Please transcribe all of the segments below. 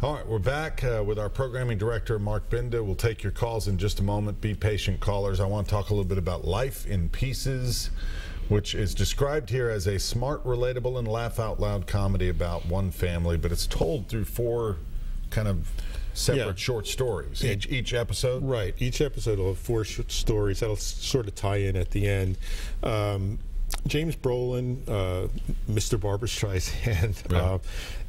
All right, we're back with our programming director, Mark Binda. We'll take your calls in just a moment. Be patient, callers. I want to talk a little bit about Life in Pieces, which is described here as a smart, relatable, and laugh-out-loud comedy about one family, but it's told through 4 kind of separate short stories. Each episode? Right. Each episode will have 4 short stories. That'll sort of tie in at the end. James Brolin, Mr. Barbra Streisand,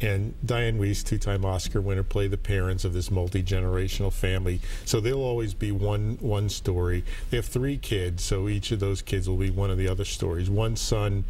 and Diane Weiss, 2-time Oscar winner, play the parents of this multi-generational family. So they'll always be one story. They have 3 kids, so each of those kids will be one of the other stories. One son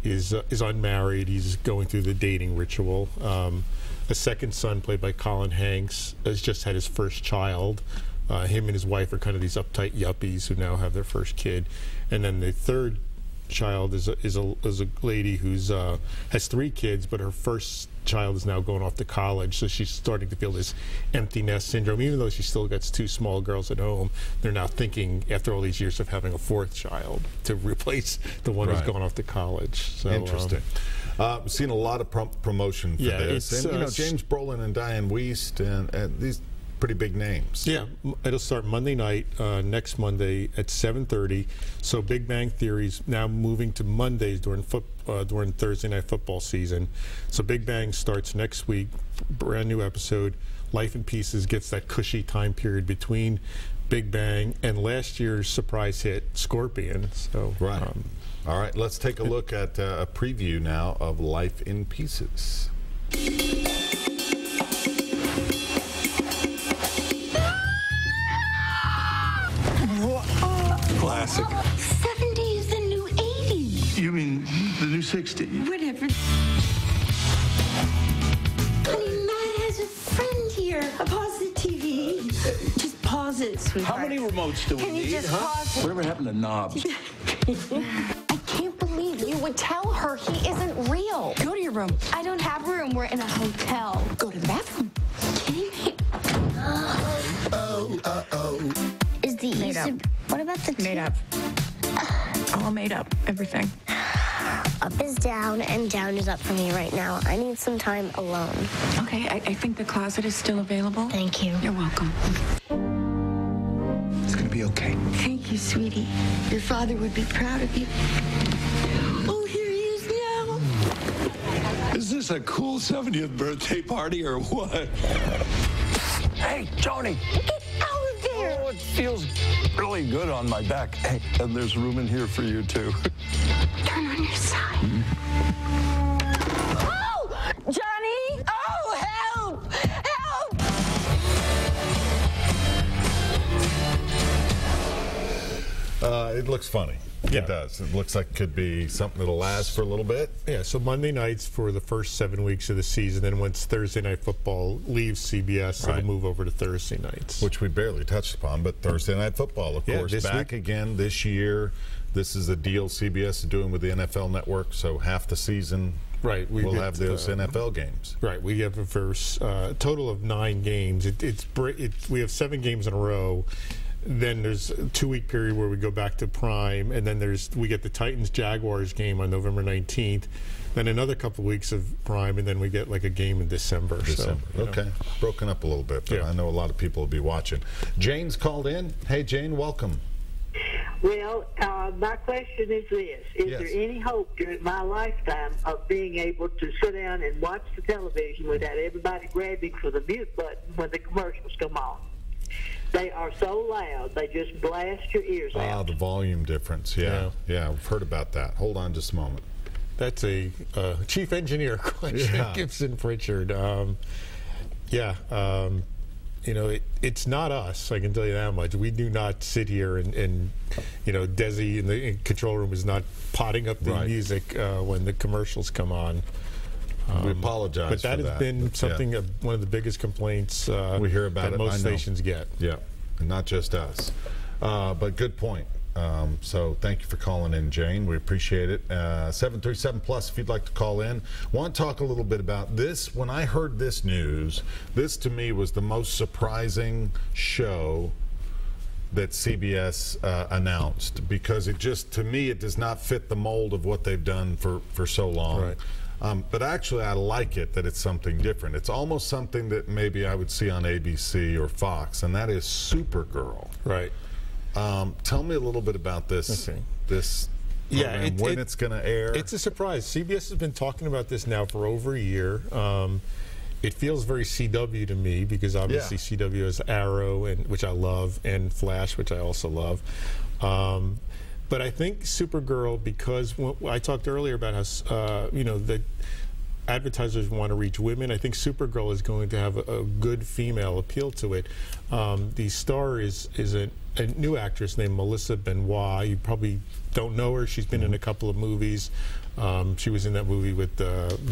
is unmarried. He's going through the dating ritual. A second son, played by Colin Hanks, has just had his first child. Him and his wife are kind of these uptight yuppies who now have their first kid. And then the third child is a lady who's has 3 kids, but her first child is now going off to college, so she's starting to feel this empty nest syndrome. Even though she still gets 2 small girls at home, they're now thinking, after all these years, of having a 4th child to replace the one who's gone off to college. So, interesting. We've seen a lot of promotion for this. And, James Brolin and Diane Weiss, and these pretty big names. Yeah, it'll start Monday night, next Monday at 7:30. So Big Bang Theory's now moving to Mondays during Thursday night football season. So Big Bang starts next week, brand new episode. Life in Pieces gets that cushy time period between Big Bang and last year's surprise hit, Scorpion. So all right, let's take a look at a preview now of Life in Pieces. Classic. 70 is the new 80. You mean the new 60? Whatever. Honey, Matt has a friend here. Pause the TV. Just pause it, sweetheart. How many remotes do we Can need? you just pause it? Whatever happened to knobs? I can't believe you would tell her he isn't real. Go to your room. I don't have a room. We're in a hotel. Go to the bathroom. Kidding me? Is the Made up. What about the Made up. All made up. Everything. Up is down and down is up for me right now. I need some time alone. Okay, I think the closet is still available. Thank you. You're welcome. It's gonna be okay. Thank you, sweetie. Your father would be proud of you. Oh, here he is now. Is this a cool 70th birthday party or what? Hey, Joni! Get out of there! Oh, it feels really good on my back. Hey, and there's room in here for you, too. Turn on your side. Oh! Johnny! Oh, help! Help! It looks funny. It does. It looks like it could be something that'll last for a little bit. Yeah, so Monday nights for the first 7 weeks of the season, and once Thursday night football leaves CBS, it'll move over to Thursday nights. Which we barely touched upon, but Thursday night football, of course, back again this year. This is a deal CBS is doing with the NFL Network, so half the season we'll have those NFL games. Right, we have a total of 9 games. We have 7 games in a row. Then there's a 2-week period where we go back to prime, and then we get the Titans-Jaguars game on November 19th, then another couple of weeks of prime, and then we get like a game in December. So, okay, broken up a little bit, but I know a lot of people will be watching. Jane's called in. Hey, Jane, welcome. Well, my question is this. Is there any hope during my lifetime of being able to sit down and watch the television without everybody grabbing for the mute button when the commercials come on? They are so loud, they just blast your ears out. The volume difference, yeah, I've heard about that. Hold on just a moment. That's a chief engineer question, Gibson Pritchard. You know, it's not us, I can tell you that much. We do not sit here and you know, Desi in the control room is not potting up the music when the commercials come on. We apologize but that for has been something one of the biggest complaints we hear about that most stations get. Yeah, and not just us. But good point. So thank you for calling in, Jane. We appreciate it. 737+ if you'd like to call in. Want to talk a little bit about this. When I heard this news, this to me was the most surprising show that CBS announced, because it just, to me, it does not fit the mold of what they've done for so long. But actually, I like it that it's something different. It's almost something that maybe I would see on ABC or Fox, and that is Supergirl. Right. Tell me a little bit about this. Okay. This. Yeah, when it's going to air. It's a surprise. CBS has been talking about this now for over a year. It feels very CW to me because obviously CW has Arrow, which I love, and Flash, which I also love. But I think Supergirl, because I talked earlier about how the advertisers want to reach women, I think Supergirl is going to have a good female appeal to it. The star is a new actress named Melissa Benoit. You probably don't know her. She's been in a couple of movies. She was in that movie with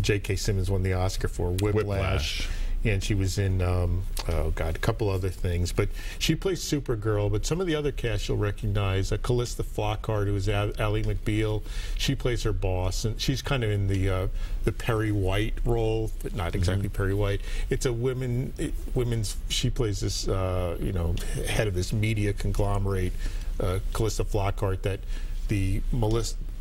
J.K. Simmons, won the Oscar for Whiplash. And she was in, a couple other things. But she plays Supergirl. But some of the other cast you'll recognize, Callista Flockhart, who is Ally McBeal. She plays her boss, and she's kind of in the Perry White role, but not exactly Perry White. It's a women's. She plays this, head of this media conglomerate, Callista Flockhart, that the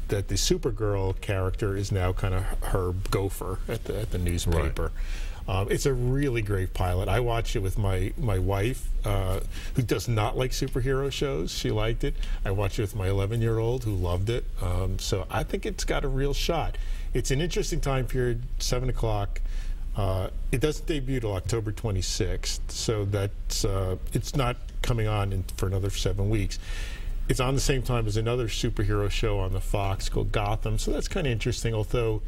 Supergirl character is now kind of her gopher at the newspaper. Right. It's a really great pilot. I watched it with my wife, who does not like superhero shows. She liked it. I watched it with my 11-year-old, who loved it. So I think it's got a real shot. It's an interesting time period, 7 o'clock. It doesn't debut till October 26th, so that's it's not coming on for another 7 weeks. It's on the same time as another superhero show on the Fox called Gotham, so that's kind of interesting, although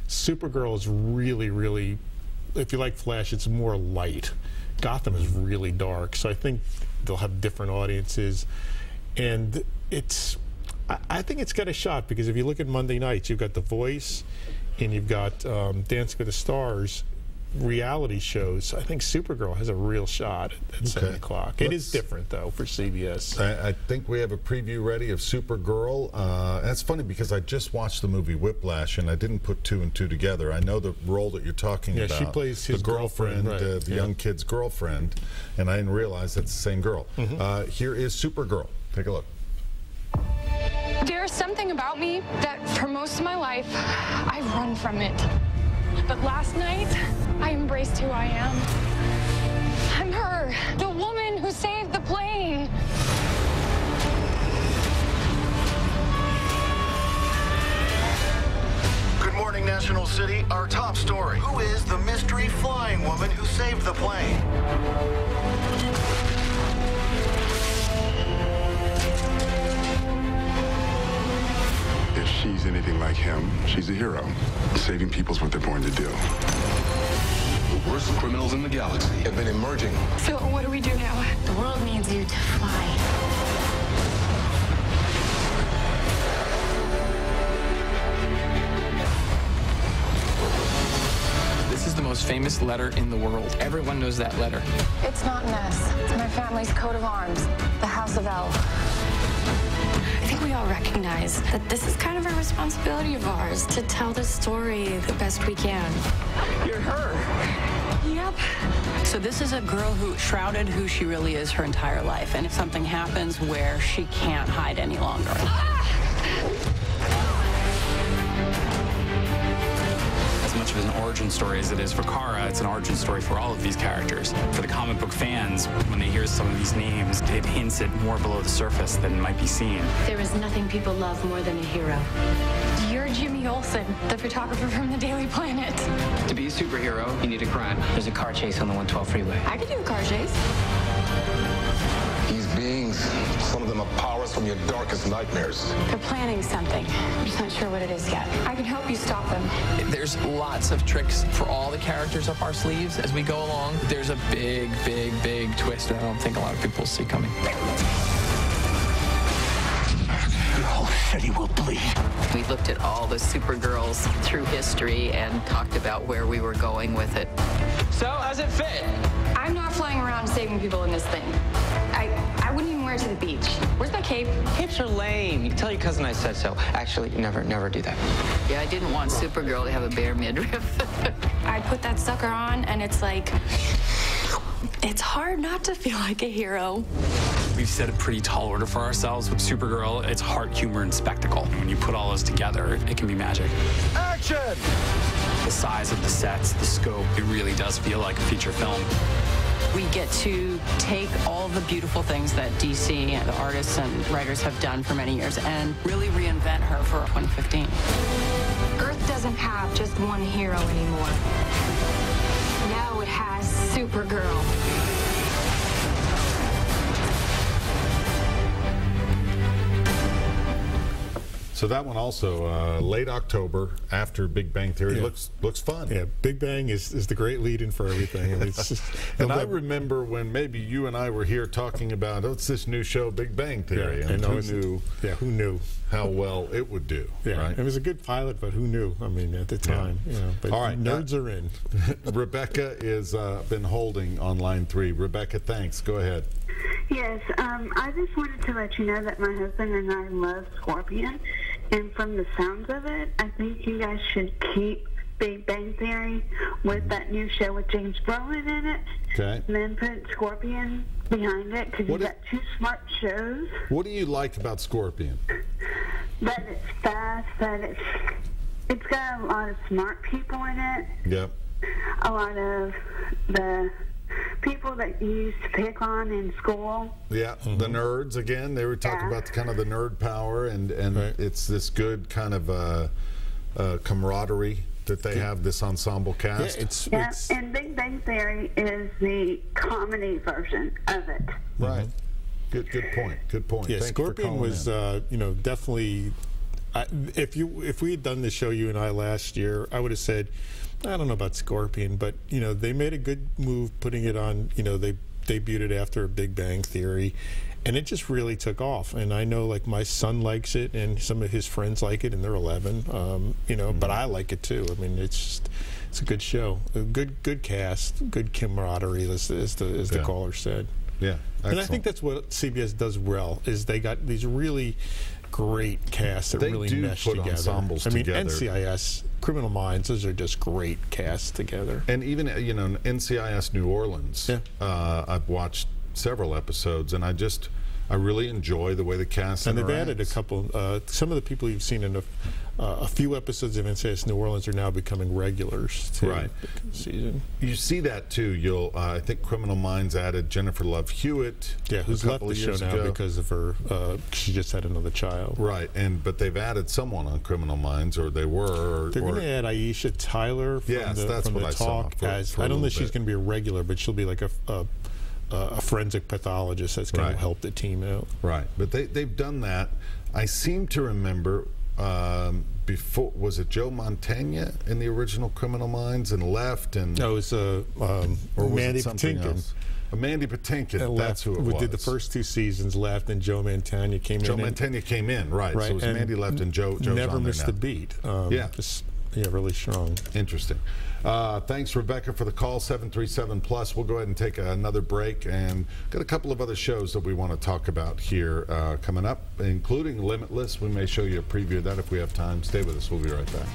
Supergirl is really, really, if you like Flash, it's more light. Gotham is really dark, so I think they'll have different audiences. And I think it's got a shot, because if you look at Monday nights, you've got The Voice, and you've got Dancing with the Stars, reality shows. I think Supergirl has a real shot at 7 o'clock. It is different, though, for CBS. I think we have a preview ready of Supergirl. And it's funny because I just watched the movie Whiplash, and I didn't put 2 and 2 together. I know the role that you're talking about. She plays his girlfriend, right. the young kid's girlfriend, and I didn't realize that's the same girl. Here is Supergirl. Take a look. There's something about me that for most of my life, I've run from it. But last night, I embraced who I am. I'm her, the woman who saved the plane. Good morning, National City. Our top story. Who is the mystery flying woman who saved the plane? If she's anything like him, she's a hero. Saving people's what they're born to do. The worst criminals in the galaxy have been emerging. So what do we do now? The world needs you to fly. This is the most famous letter in the world. Everyone knows that letter. It's not an S. It's my family's coat of arms, the House of L. I think we all recognize that this is kind of a responsibility of ours to tell the story the best we can. You're her. Yep. So this is a girl who shrouded who she really is her entire life, and if something happens where she can't hide any longer. As much of an origin story as it is for Kara, it's an origin story for all of these characters. For the comic book fans, when they hear some of these names, it hints at more below the surface than might be seen. There is nothing people love more than a hero. You're Jimmy Olsen, the photographer from the Daily Planet. To be a superhero, you need a crime. There's a car chase on the 112 freeway. I could do a car chase. These beings, some of them have powers from your darkest nightmares. They're planning something. I'm just not sure what it is yet. I can help you stop them. There's lots of tricks for all the characters up our sleeves as we go along. There's a big, big, big twist that I don't think a lot of people see coming. Your whole city will bleed. We looked at all the Supergirls through history and talked about where we were going with it. So, how's it fit? I'm not flying around saving people in this thing. I wouldn't even wear it to the beach. Where's my cape? Capes are lame. You can tell your cousin I said so. Actually, never do that. Yeah, I didn't want Supergirl to have a bare midriff. I put that sucker on, and it's like, It's hard not to feel like a hero. We've set a pretty tall order for ourselves with Supergirl. It's heart, humor, and spectacle. When you put all those together, it can be magic. Action! The size of the sets, the scope, it really does feel like a feature film. We get to take all the beautiful things that DC and the artists and writers have done for many years and really reinvent her for 2015. Earth doesn't have just one hero anymore. Now it has Supergirl. So that one also, late October, after Big Bang Theory, looks fun. Yeah, Big Bang is the great lead-in for everything. I mean, it's just, and I remember when maybe you and I were here talking about, oh, it's this new show, Big Bang Theory, and who knew how well it would do, right? It was a good pilot, but who knew? I mean, at the time, you know. But all right, nerds are in. Rebecca is been holding on line 3. Rebecca, thanks. Go ahead. Yes, I just wanted to let you know that my husband and I love Scorpion, and from the sounds of it, I think you guys should keep Big Bang Theory with that new show with James Brolin in it, and then put Scorpion behind it, because you've got 2 smart shows. What do you like about Scorpion? That it's fast, that it's got a lot of smart people in it. Yep. A lot of the people that you used to pick on in school. Yeah, the nerds, again, they were talking about the kind of the nerd power, and it's this good kind of camaraderie that they have, this ensemble cast. And Big Bang Theory is the comedy version of it. Right. Good point. Good point. Yeah, Thank Scorpion was, you know, definitely. If we had done the show, you and I, last year, I would have said, I don't know about Scorpion, but you know, they made a good move putting it on. You know, they debuted it after Big Bang Theory, and it just really took off. And I know, like, my son likes it, and some of his friends like it, and they're 11. You know, but I like it too. I mean, it's a good show, a good cast, good camaraderie, as the caller said. Yeah, excellent. And I think that's what CBS does well, is they got these really great casts that really mesh together. Ensembles I mean, together. NCIS, Criminal Minds, those are just great casts together. And even, you know, NCIS New Orleans, I've watched several episodes, and I really enjoy the way the cast and they've added a couple. Some of the people you've seen in a few episodes of NCIS New Orleans are now becoming regulars to the season. You see that too. I think Criminal Minds added Jennifer Love Hewitt. Yeah, who's left the show now because of her. She just had another child. Right, but they've added someone on Criminal Minds, or they were. They're going to add Aisha Tyler from the Talk. I don't know if she's going to be a regular, but she'll be like a forensic pathologist that's going to help the team out. Right, but they've done that. I seem to remember before, was it Joe Mantegna in the original Criminal Minds and left? And no, it was Mandy Patinkin. Mandy Patinkin, that's who it was. We did the first 2 seasons, left, and Joe Mantegna came in. Joe Mantegna came in, right. So it was Mandy left and Joe's never missed a beat. Yeah, really strong. Interesting. Thanks, Rebecca, for the call, 737+. We'll go ahead and take another break, and got a couple of other shows that we want to talk about here coming up, including Limitless. We may show you a preview of that if we have time. Stay with us. We'll be right back.